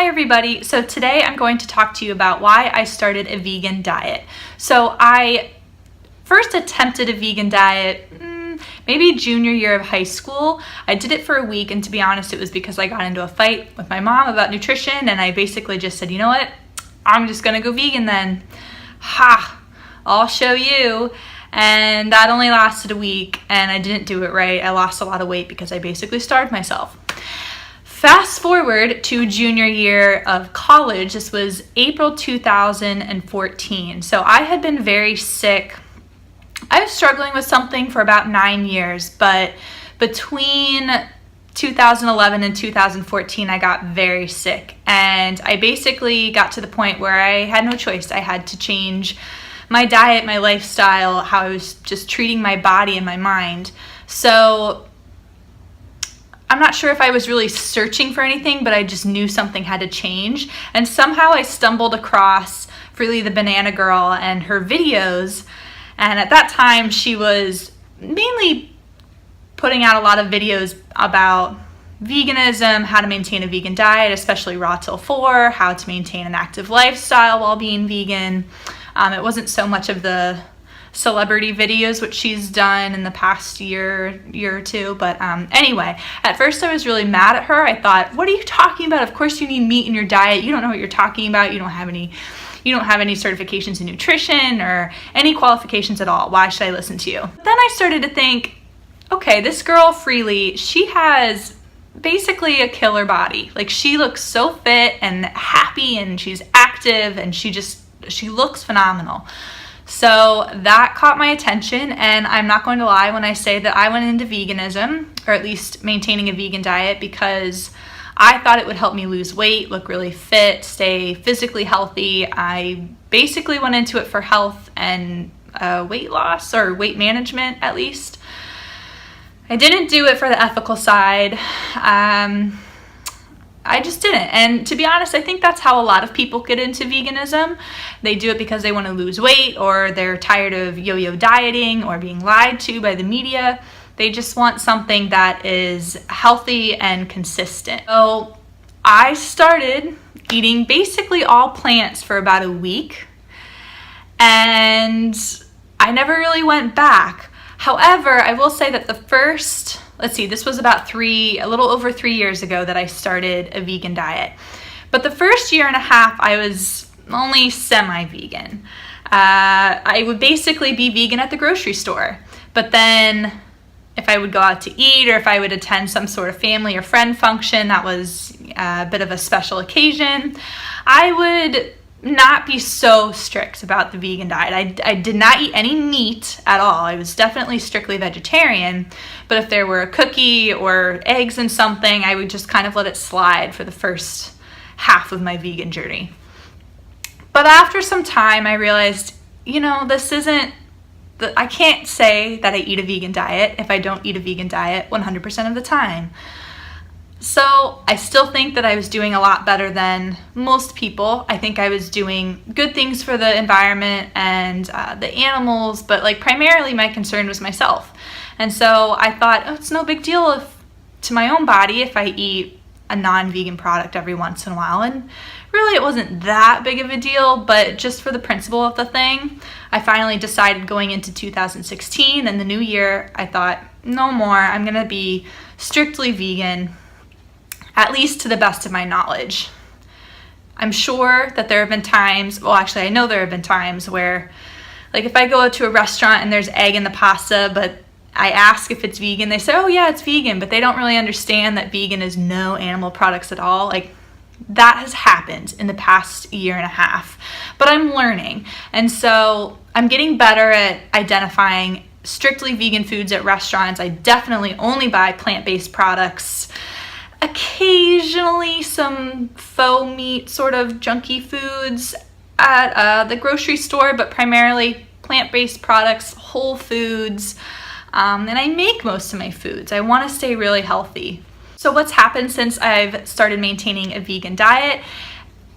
Hi everybody, so today I'm going to talk to you about why I started a vegan diet. So I first attempted a vegan diet maybe junior year of high school. I did it for a week, and to be honest, it was because I got into a fight with my mom about nutrition, and I basically just said, you know what, I'm just gonna go vegan then. I'll show you. And that only lasted a week, and I didn't do it right. I lost a lot of weight because I basically starved myself. Fast forward to junior year of college. This was April 2014. So I had been very sick. I was struggling with something for about 9 years, but between 2011 and 2014, I got very sick. And I basically got to the point where I had no choice. I had to change my diet, my lifestyle, how I was just treating my body and my mind. So I'm not sure if I was really searching for anything, but I just knew something had to change. And somehow I stumbled across Freely the Banana Girl and her videos. And at that time, she was mainly putting out a lot of videos about veganism, how to maintain a vegan diet, especially raw till 4, how to maintain an active lifestyle while being vegan. It wasn't so much of the celebrity videos, which she's done in the past year or two. But anyway, at first I was really mad at her. I thought, what are you talking about? Of course you need meat in your diet. You don't know what you're talking about. You don't have any certifications in nutrition or any qualifications at all. Why should I listen to you? Then I started to think, okay, this girl Freely, she has basically a killer body. Like, she looks so fit and happy, and she's active, and she looks phenomenal. So that caught my attention, and I'm not going to lie when I say that I went into veganism, or at least maintaining a vegan diet, because I thought it would help me lose weight, look really fit, stay physically healthy. I basically went into it for health and weight loss, or weight management at least. I didn't do it for the ethical side. I just didn't. And to be honest, I think that's how a lot of people get into veganism. They do it because they want to lose weight, or they're tired of yo-yo dieting or being lied to by the media. They just want something that is healthy and consistent. So I started eating basically all plants for about a week, and I never really went back. However, I will say that the first, this was about a little over 3 years ago that I started a vegan diet. But the first year and a half, I was only semi-vegan. I would basically be vegan at the grocery store. But then if I would go out to eat, or if I would attend some sort of family or friend function that was a bit of a special occasion, I would not be so strict about the vegan diet. I did not eat any meat at all. I was definitely strictly vegetarian, but if there were a cookie or eggs in something, I would just kind of let it slide for the first half of my vegan journey. But after some time, I realized, I can't say that I eat a vegan diet if I don't eat a vegan diet 100% of the time. So I still think that I was doing a lot better than most people. I think I was doing good things for the environment and the animals, but primarily my concern was myself. And so I thought, it's no big deal to my own body if I eat a non-vegan product every once in a while. And really it wasn't that big of a deal, but just for the principle of the thing, I finally decided going into 2016 and the new year, I thought, no more, I'm gonna be strictly vegan, at least to the best of my knowledge. I'm sure that there have been times, I know there have been times where, if I go to a restaurant and there's egg in the pasta, but I ask if it's vegan, they say, oh yeah, it's vegan, but they don't really understand that vegan is no animal products at all. That has happened in the past year and a half, but I'm learning. And so I'm getting better at identifying strictly vegan foods at restaurants. I definitely only buy plant-based products. Occasionally some faux meat, sort of junky foods at the grocery store, but primarily plant-based products, whole foods, and I make most of my foods. I want to stay really healthy. So what's happened since I've started maintaining a vegan diet?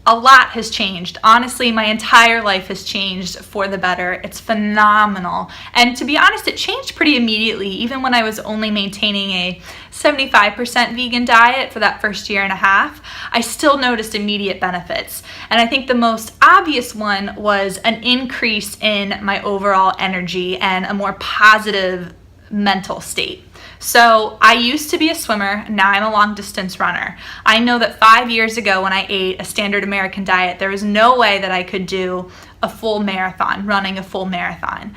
a lot has changed. Honestly, my entire life has changed for the better. It's phenomenal. And to be honest, it changed pretty immediately, even when I was only maintaining a 75% vegan diet for that first year and a half. I still noticed immediate benefits. And I think the most obvious one was an increase in my overall energy and a more positive mental state. So I used to be a swimmer, now I'm a long distance runner. I know that 5 years ago when I ate a standard American diet, there was no way that I could do a full marathon, running a full marathon.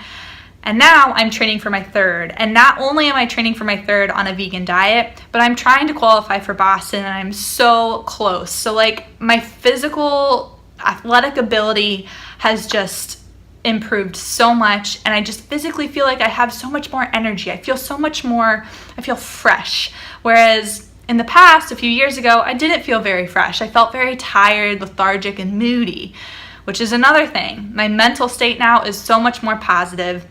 And now I'm training for my third. And not only am I training for my third on a vegan diet, but I'm trying to qualify for Boston and I'm so close. So like my physical athletic ability has just improved so much, and I just physically feel like I have so much more energy. I feel fresh. Whereas in the past, a few years ago, I didn't feel very fresh. I felt very tired, lethargic, and moody, which is another thing. My mental state now is so much more positive.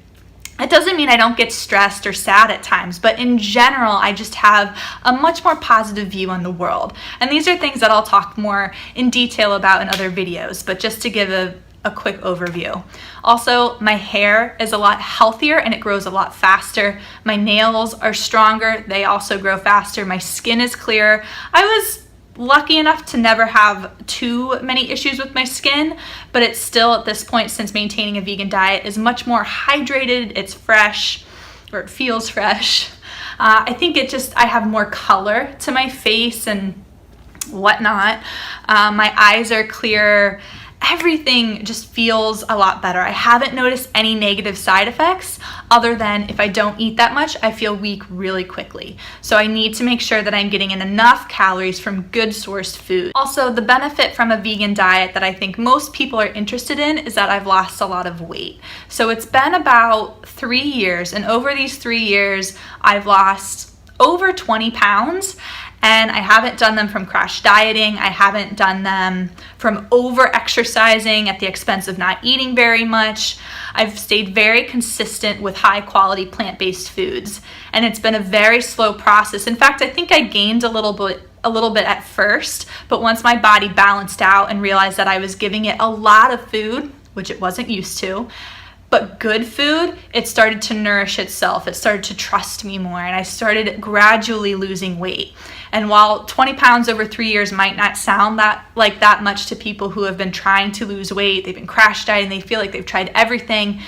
It doesn't mean I don't get stressed or sad at times, but in general, I just have a much more positive view on the world. And these are things that I'll talk more in detail about in other videos, but just to give a quick overview. Also, my hair is a lot healthier and it grows a lot faster. My nails are stronger. They also grow faster. My skin is clearer. I was lucky enough to never have too many issues with my skin, but it's still at this point, since maintaining a vegan diet, is much more hydrated. It's fresh, or it feels fresh. I think I have more color to my face and whatnot. My eyes are clearer. Everything just feels a lot better. I haven't noticed any negative side effects other than if I don't eat that much, I feel weak really quickly. So I need to make sure that I'm getting in enough calories from good sourced food. Also, the benefit from a vegan diet that I think most people are interested in is that I've lost a lot of weight. So it's been about 3 years, and over these 3 years, I've lost over 20 pounds. And I haven't done them from crash dieting. I haven't done them from over exercising at the expense of not eating very much. I've stayed very consistent with high quality plant-based foods. And it's been a very slow process. In fact, I think I gained a little bit at first, but once my body balanced out and realized that I was giving it a lot of food, which it wasn't used to, but good food, it started to nourish itself. It started to trust me more, and I started gradually losing weight. And while 20 pounds over 3 years might not sound like that much to people who have been trying to lose weight, they've been crash dieting, they feel like they've tried everything,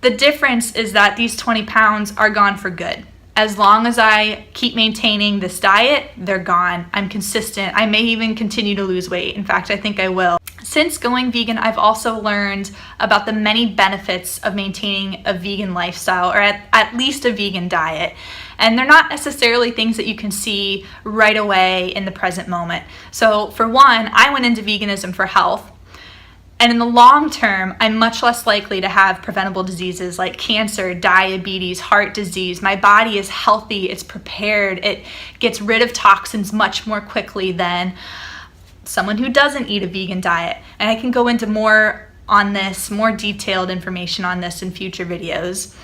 the difference is that these 20 pounds are gone for good. As long as I keep maintaining this diet, they're gone. I'm consistent. I may even continue to lose weight. In fact, I think I will. Since going vegan, I've also learned about the many benefits of maintaining a vegan lifestyle, or at least a vegan diet. And they're not necessarily things that you can see right away in the present moment. So for one, I went into veganism for health. And in the long term, I'm much less likely to have preventable diseases like cancer, diabetes, heart disease. My body is healthy, it's prepared, it gets rid of toxins much more quickly than someone who doesn't eat a vegan diet. And I can go into more on this, more detailed information on this in future videos.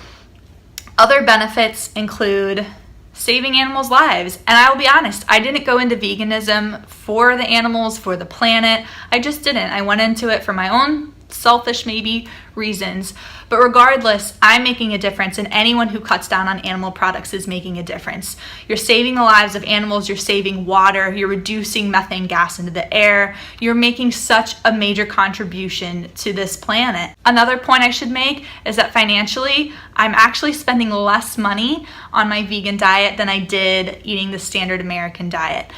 Other benefits include saving animals' lives. And I will be honest, I didn't go into veganism for the animals, for the planet. I just didn't. I went into it for my own selfish, maybe, reasons. But regardless, I'm making a difference, and anyone who cuts down on animal products is making a difference. You're saving the lives of animals, you're saving water, you're reducing methane gas into the air. You're making such a major contribution to this planet. Another point I should make is that financially, I'm actually spending less money on my vegan diet than I did eating the standard American diet.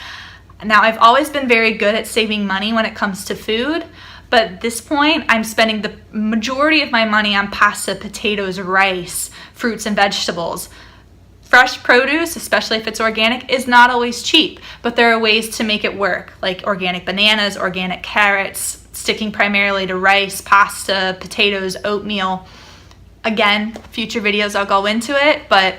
Now, I've always been very good at saving money when it comes to food, but at this point, I'm spending the majority of my money on pasta, potatoes, rice, fruits, and vegetables. Fresh produce, especially if it's organic, is not always cheap, but there are ways to make it work, like organic bananas, organic carrots, sticking primarily to rice, pasta, potatoes, oatmeal. Again, future videos I'll go into it, but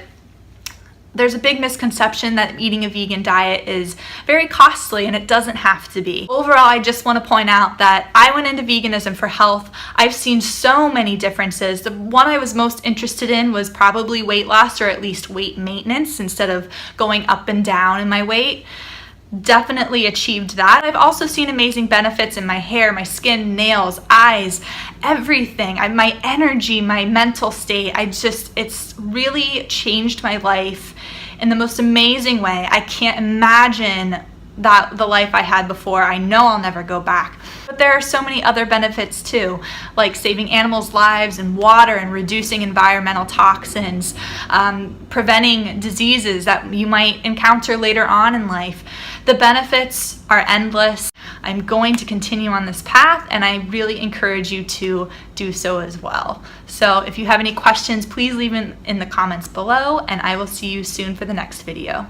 there's a big misconception that eating a vegan diet is very costly, and it doesn't have to be. Overall, I just want to point out that I went into veganism for health. I've seen so many differences. The one I was most interested in was probably weight loss, or at least weight maintenance, instead of going up and down in my weight. definitely achieved that. I've also seen amazing benefits in my hair, my skin, nails, eyes, everything. My energy, my mental state. It's really changed my life in the most amazing way. I can't imagine that the life I had before. I know I'll never go back. But there are so many other benefits too, like saving animals' lives and water and reducing environmental toxins, preventing diseases that you might encounter later on in life. The benefits are endless. I'm going to continue on this path, and I really encourage you to do so as well. So if you have any questions, please leave them in the comments below, and I will see you soon for the next video.